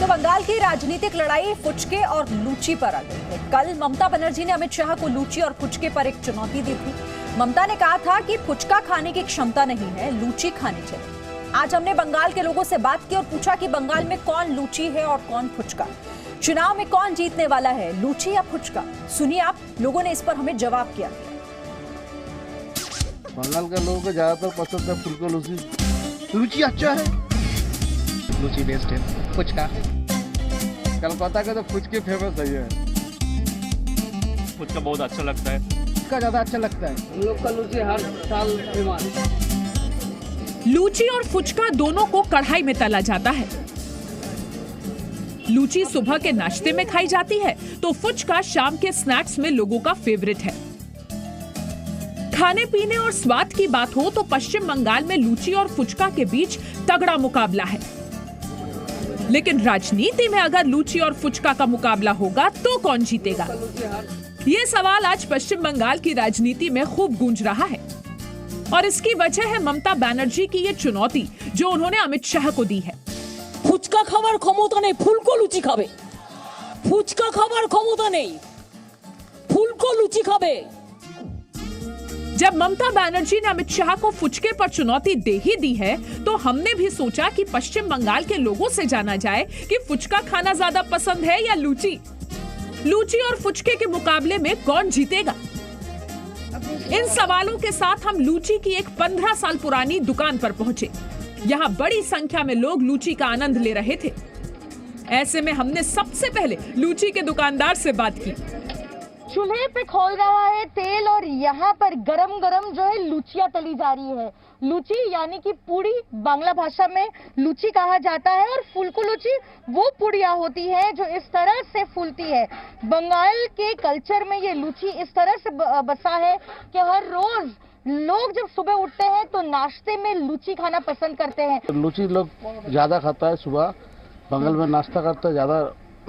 बंगाल की राजनीतिक लड़ाई फुचके और लूची पर आ गई है। कल ममता बनर्जी ने अमित शाह को लूची और फुचके पर एक चुनौती दी थी। ममता ने कहा था कि फुचका खाने की क्षमता नहीं है, लूची खानी चाहिए। आज हमने बंगाल के लोगों से बात की और पूछा कि बंगाल में कौन लूची है और कौन फुचका। चुनाव में कौन जीतने वाला है, लूची या फुचका? सुनिए आप, लोगों ने इस पर हमें जवाब किया। बंगाल के लोगों को ज्यादातर पसंद है फुलका लूची। लूची अच्छा है, लूची बेस्ट है। फुचका, कलकत्ता का तो फुचके फेमस है। फुचका बहुत अच्छा लगता है। फुचका ज्यादा अच्छा लगता है। हम लोग का लूची हर साल फेमस। लूची और फुचका दोनों को कढ़ाई में तला जाता है। लूची सुबह के नाश्ते में खाई जाती है तो फुचका शाम के स्नैक्स में लोगों का फेवरेट है। खाने पीने और स्वाद की बात हो तो पश्चिम बंगाल में लूची और फुचका के बीच तगड़ा मुकाबला है। लेकिन राजनीति में अगर लूची और फुचका का मुकाबला होगा तो कौन जीतेगा? ये सवाल आज पश्चिम बंगाल की राजनीति में खूब गूंज रहा है और इसकी वजह है ममता बनर्जी की ये चुनौती जो उन्होंने अमित शाह को दी है। ফুচকা খাবার ক্ষমতা নেই, ফুলকো লুচি খাবে। ফুচকা খাবার ক্ষমতা নেই, ফুলকো লুচি খাবে। जब ममता बनर्जी ने अमित शाह को फुचके पर चुनौती दे ही दी है तो हमने भी सोचा कि पश्चिम बंगाल के लोगों से जाना जाए कि फुचका खाना ज्यादा पसंद है या लूची। लूची और फुचके के मुकाबले में कौन जीतेगा? इन सवालों के साथ हम लूची की एक 15 साल पुरानी दुकान पर पहुंचे। यहाँ बड़ी संख्या में लोग लूची का आनंद ले रहे थे। ऐसे में हमने सबसे पहले लूची के दुकानदार से बात की। चूल्हे पे खोल रहा है तेल और यहाँ पर गरम गरम जो है लूचियाँ तली जा रही है। लूची यानी कि पूड़ी, बांग्ला भाषा में लूची कहा जाता है, और फुलको लूची वो पूड़ियाँ होती है जो इस तरह से फूलती है। बंगाल के कल्चर में ये लूची इस तरह से बसा है कि हर रोज लोग जब सुबह उठते हैं तो नाश्ते में लूची खाना पसंद करते हैं। लूची लोग ज्यादा खाता है, सुबह बंगाल में नाश्ता करता है, ज्यादा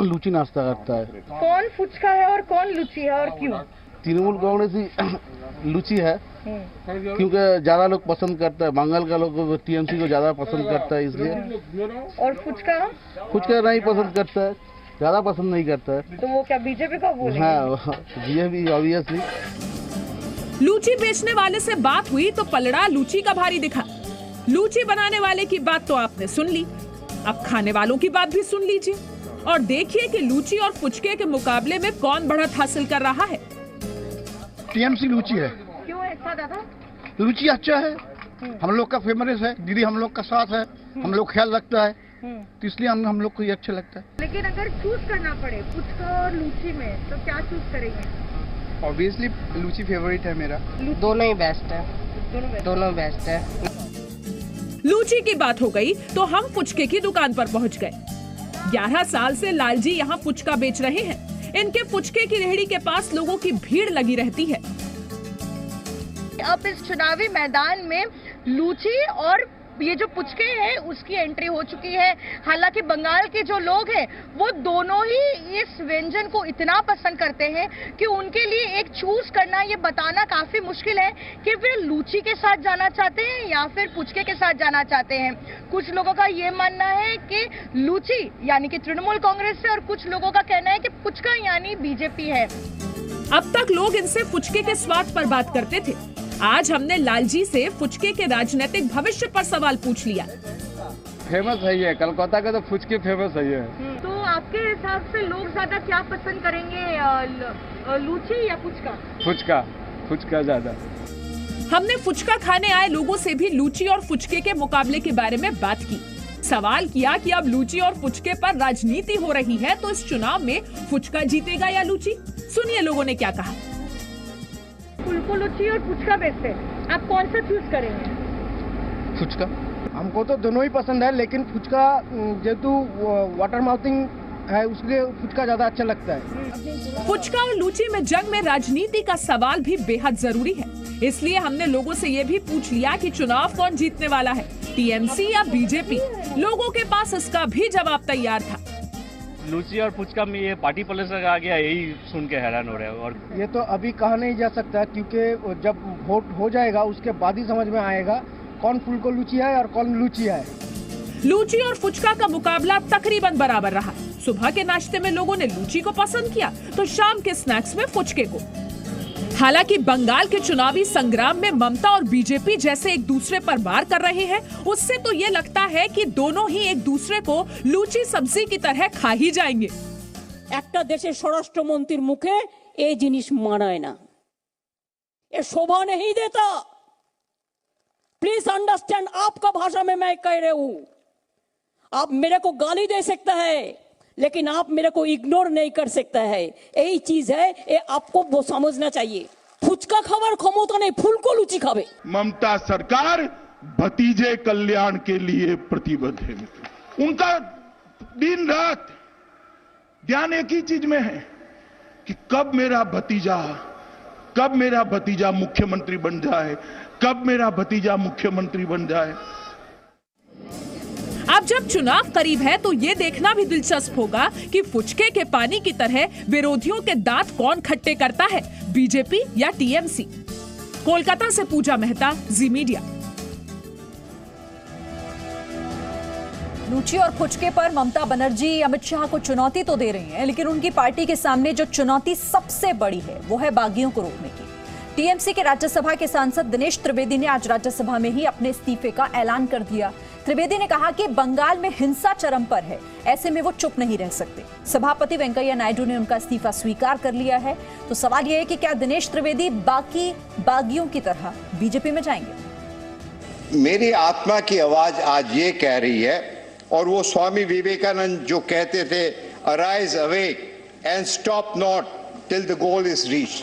लूची नाश्ता करता है। कौन फुचका है और कौन लूची है और क्यों? तृणमूल कांग्रेस ही लूची है क्योंकि ज्यादा लोग पसंद करता है। बंगाल का लोग टीएमसी को ज्यादा पसंद करता है इसलिए। और फुचका? फुचका नहीं पसंद करता है, ज्यादा पसंद नहीं करता है। तो वो क्या बीजेपी का बोलेंगे? हाँ, बीजेपी ऑब्वियसली। लूची बेचने वाले से बात हुई तो पलड़ा लूची का भारी दिखा। लूची बनाने वाले की बात तो आपने सुन ली, अब खाने वालों की बात भी सुन लीजिए और देखिए कि लूची और फुचके के मुकाबले में कौन बढ़त हासिल कर रहा है। टीएमसी लूची है। क्यों ऐसा दादा? लूची अच्छा है, हम लोग का फेमस है, दीदी हम लोग का साथ है, हम लोग ख्याल रखता है, तो इसलिए हम लोग को ये अच्छा लगता है। लेकिन अगर चूज करना पड़े फुचका और लूची में तो क्या चूज करेंगे? ऑब्वियसली लूची फेवरेट है मेरा। दोनों ही बेस्ट है, दोनों बेस्ट है। लूची की बात हो गई तो हम फुचके की दुकान पर पहुंच गए। 11 साल से लालजी यहाँ फुचका बेच रहे हैं। इनके फुचके की रेहड़ी के पास लोगों की भीड़ लगी रहती है। अब इस चुनावी मैदान में लूची और ये जो पुचके हैं उसकी एंट्री हो चुकी है। हालांकि बंगाल के जो लोग हैं वो दोनों ही इस व्यंजन को इतना पसंद करते हैं कि उनके लिए एक चूज करना, ये बताना काफी मुश्किल है कि वे लूची के साथ जाना चाहते हैं या फिर पुचके के साथ जाना चाहते हैं। कुछ लोगों का ये मानना है कि लूची यानी कि तृणमूल कांग्रेस है और कुछ लोगों का कहना है कि पुचका यानी बीजेपी है। अब तक लोग इनसे फुचके के स्वाद पर बात करते थे। आज हमने लालजी से फुचके के राजनीतिक भविष्य पर सवाल पूछ लिया। फेमस है ये, कलकत्ता का तो फुचके फेमस है ये। तो आपके हिसाब से लोग ज्यादा क्या पसंद करेंगे, लूची या पुचका? फुचका, फुचका ज्यादा। हमने फुचका खाने आए लोगों से भी लूची और फुचके के मुकाबले के बारे में बात की। सवाल किया कि अब लूची और फुचके पर राजनीति हो रही है तो इस चुनाव में फुचका जीतेगा या लूची? सुनिए लोगों ने क्या कहा। फुलको लूची और पुचका बेचते हैं, आप कौन सा चूज करेंगे? फुचका। हमको तो दोनों ही पसंद है, लेकिन फुचका जेतु वाटर माउथिंग है उसलिए फुचका ज्यादा अच्छा लगता है। फुचका और लूची में जंग में राजनीति का सवाल भी बेहद जरूरी है, इसलिए हमने लोगों से ये भी पूछ लिया कि चुनाव कौन जीतने वाला है, टीएमसी या बीजेपी। लोगों के पास इसका भी जवाब तैयार था। लूची और फुचका में ये पार्टी पॉलिटिक्स आ गया, यही सुन के हैरान हो रहे हैं। और ये तो अभी कहा नहीं जा सकता क्योंकि जब वोट हो जाएगा उसके बाद ही समझ में आएगा कौन फुलको लूची है और कौन लूची है। लूची और फुचका का मुकाबला तकरीबन बराबर रहा। सुबह के नाश्ते में लोगों ने लूची को पसंद किया तो शाम के स्नैक्स में फुचके को। हालांकि बंगाल के चुनावी संग्राम में ममता और बीजेपी जैसे एक दूसरे पर वार कर रहे हैं, उससे तो ये लगता है कि दोनों ही एक दूसरे को लूची सब्जी की तरह खा ही जाएंगे। একটা দেশের স্বরাষ্ট্রমন্ত্রীর মুখে এই জিনিস মানায় না, ये शोभा नहीं देता। प्लीज अंडरस्टैंड, आपका भाषा में मैं कह रही हूं, आप मेरे को गाली दे सकता है लेकिन आप मेरे को इग्नोर नहीं कर सकता है। यही चीज है, ये आपको वो समझना चाहिए। फुचका खावर क्षमता नहीं, फुलको लुची खावे। ममता सरकार भतीजे कल्याण के लिए प्रतिबद्ध है। उनका दिन रात ध्यान एक ही चीज में है कि कब मेरा भतीजा मुख्यमंत्री बन जाए, कब मेरा भतीजा मुख्यमंत्री बन जाए। अब जब चुनाव करीब है तो ये देखना भी दिलचस्प होगा कि फुचके के पानी की तरह विरोधियों के दांत कौन खट्टे करता है, बीजेपी या टीएमसी। कोलकाता से पूजा मेहता, जी मीडिया। लूची और फुचके पर ममता बनर्जी अमित शाह को चुनौती तो दे रही हैं, लेकिन उनकी पार्टी के सामने जो चुनौती सबसे बड़ी है वो है बागियों को रोकने की। टीएमसी के राज्यसभा के सांसद दिनेश त्रिवेदी ने आज राज्यसभा में ही अपने इस्तीफे का ऐलान कर दिया। त्रिवेदी ने कहा कि बंगाल में हिंसा चरम पर है, ऐसे में वो चुप नहीं रह सकते। सभापति वेंकैया नायडू ने उनका इस्तीफा स्वीकार कर लिया है। तो सवाल यह है कि क्या दिनेश त्रिवेदी बाकी बागियों की तरह बीजेपी में जाएंगे? मेरी आत्मा की आवाज आज ये कह रही है, और वो स्वामी विवेकानंद जो कहते थे, arise awake and stop not till the goal is reached.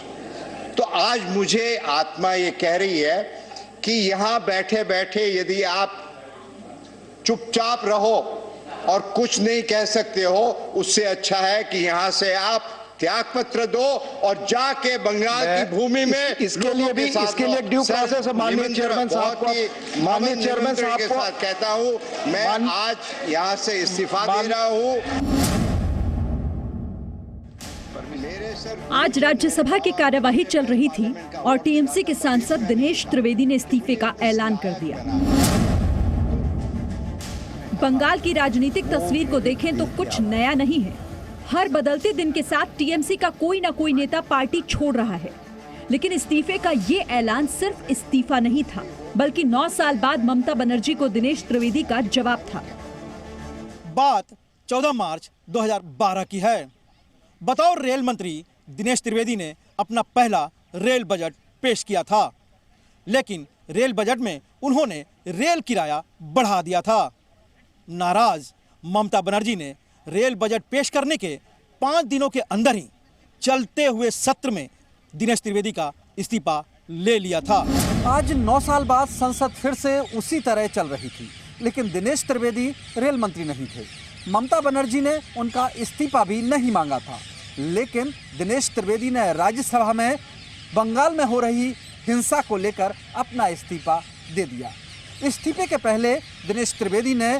तो आज मुझे आत्मा ये कह रही है कि यहां बैठे बैठे यदि आप चुपचाप रहो और कुछ नहीं कह सकते हो, उससे अच्छा है कि यहां से आप त्याग पत्र दो और जाके बंगाल की भूमि में इसके लिए ड्यू प्रोसेस माननीय चेयरमैन साहब को कहता हूं, मैं आज यहां से इस्तीफा दे रहा हूं। आज राज्यसभा की कार्यवाही चल रही थी और टीएमसी के सांसद दिनेश त्रिवेदी ने इस्तीफे का ऐलान कर दिया। बंगाल की राजनीतिक तस्वीर को देखें तो कुछ नया नहीं है। हर बदलते दिन के साथ टीएमसी का कोई ना कोई नेता पार्टी छोड़ रहा है, लेकिन इस्तीफे का ये ऐलान सिर्फ इस्तीफा नहीं था, बल्कि 9 साल बाद ममता बनर्जी को दिनेश त्रिवेदी का जवाब था। बात 14 मार्च 2012 की है। बतौर रेल मंत्री दिनेश त्रिवेदी ने अपना पहला रेल बजट पेश किया था, लेकिन रेल बजट में उन्होंने रेल किराया बढ़ा दिया था। नाराज ममता बनर्जी ने रेल बजट पेश करने के 5 दिनों के अंदर ही चलते हुए सत्र में दिनेश त्रिवेदी का इस्तीफा ले लिया था। आज 9 साल बाद संसद फिर से उसी तरह चल रही थी, लेकिन दिनेश त्रिवेदी रेल मंत्री नहीं थे। ममता बनर्जी ने उनका इस्तीफा भी नहीं मांगा था, लेकिन दिनेश त्रिवेदी ने राज्यसभा में बंगाल में हो रही हिंसा को लेकर अपना इस्तीफा दे दिया। इस्तीफे के पहले दिनेश त्रिवेदी ने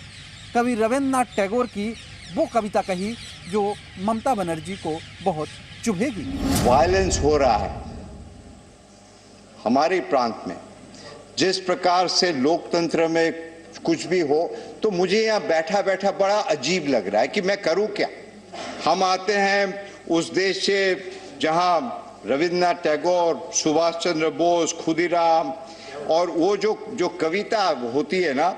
कवि रविन्द्रनाथ टैगोर की वो कविता कही जो ममता बनर्जी को बहुत चुभेगी। वायलेंस हो रहा है हमारे प्रांत में, जिस प्रकार से लोकतंत्र में कुछ भी हो, तो मुझे यहाँ बैठा बैठा बड़ा अजीब लग रहा है कि मैं करूँ क्या। हम आते हैं उस देश से जहाँ रविन्द्रनाथ टैगोर, सुभाष चंद्र बोस, खुदीराम, और वो जो कविता होती है ना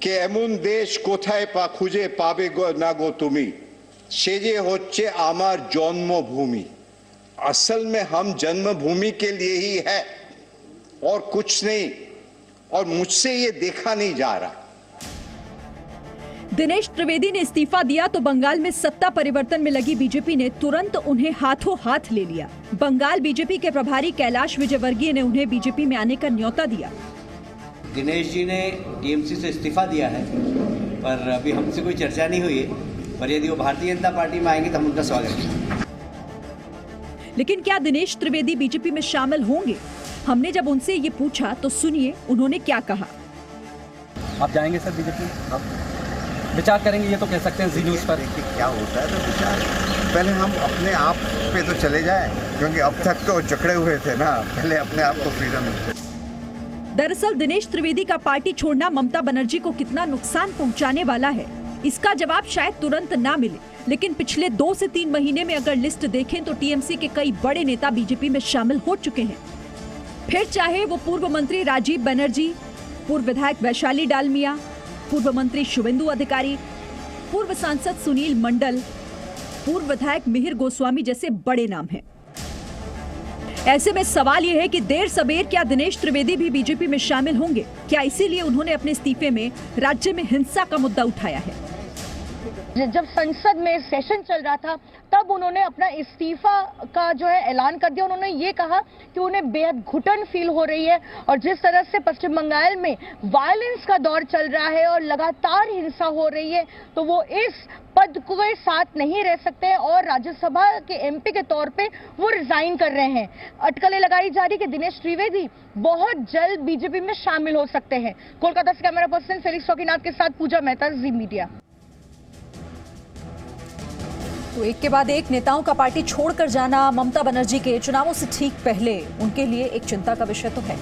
कि एमुन देश कोथाय पा खुजे पाबे ना गो तुमी, सेजे होच्छे आमार जन्मभूमि। असल में हम जन्मभूमि के लिए ही है और कुछ नहीं, और मुझसे ये देखा नहीं जा रहा। दिनेश त्रिवेदी ने इस्तीफा दिया तो बंगाल में सत्ता परिवर्तन में लगी बीजेपी ने तुरंत उन्हें हाथों हाथ ले लिया। बंगाल बीजेपी के प्रभारी कैलाश विजयवर्गीय ने उन्हें बीजेपी में आने का न्योता दिया। दिनेश जी ने टीएमसी से इस्तीफा दिया है, पर अभी हमसे कोई चर्चा नहीं हुई है, पर यदि वो भारतीय जनता पार्टी में आएंगे तो हम उनका स्वागत करेंगे। लेकिन क्या दिनेश त्रिवेदी बीजेपी में शामिल होंगे? हमने जब उनसे ये पूछा तो सुनिए उन्होंने क्या कहा। आप जाएंगे सर बीजेपी में? आप विचार करेंगे, ये तो कह सकते हैं जी न्यूज़ पर। क्या होता है तो विचार, पहले हम अपने आप पे तो चले जाएं, क्योंकि अब तक तो जकड़े हुए थे ना, पहले अपने आप को फ्रीडम मिले। दरअसल दिनेश त्रिवेदी का पार्टी छोड़ना ममता बनर्जी को कितना नुकसान पहुंचाने वाला है, इसका जवाब शायद तुरंत ना मिले, लेकिन पिछले 2 से 3 महीने में अगर लिस्ट देखें तो टीएमसी के कई बड़े नेता बीजेपी में शामिल हो चुके हैं। फिर चाहे वो पूर्व मंत्री राजीव बनर्जी, पूर्व विधायक वैशाली डालमिया, पूर्व मंत्री शुभेंदु अधिकारी, पूर्व सांसद सुनील मंडल, पूर्व विधायक मिहिर गोस्वामी जैसे बड़े नाम हैं। ऐसे में सवाल यह है कि देर सबेर क्या दिनेश त्रिवेदी भी बीजेपी में शामिल होंगे? क्या इसीलिए उन्होंने अपने इस्तीफे में राज्य में हिंसा का मुद्दा उठाया है? जब संसद में सेशन चल रहा था तब उन्होंने अपना इस्तीफा का जो है ऐलान कर दिया। उन्होंने ये कहा कि उन्हें बेहद घुटन फील हो रही है और जिस तरह से पश्चिम बंगाल में वायलेंस का दौर चल रहा है और लगातार हिंसा हो रही है, तो वो इस पद के साथ नहीं रह सकते हैं और राज्यसभा के एमपी के तौर पे वो रिजाइन कर रहे हैं। अटकलें लगाई जा रही कि दिनेश त्रिवेदी बहुत जल्द बीजेपी में शामिल हो सकते हैं। कोलकाता से कैमरा पर्सन फेलिक्स चौकीनाथ के साथ पूजा मेहता, जी मीडिया। तो एक के बाद एक नेताओं का पार्टी छोड़कर जाना ममता बनर्जी के चुनावों से ठीक पहले उनके लिए एक चिंता का विषय तो है।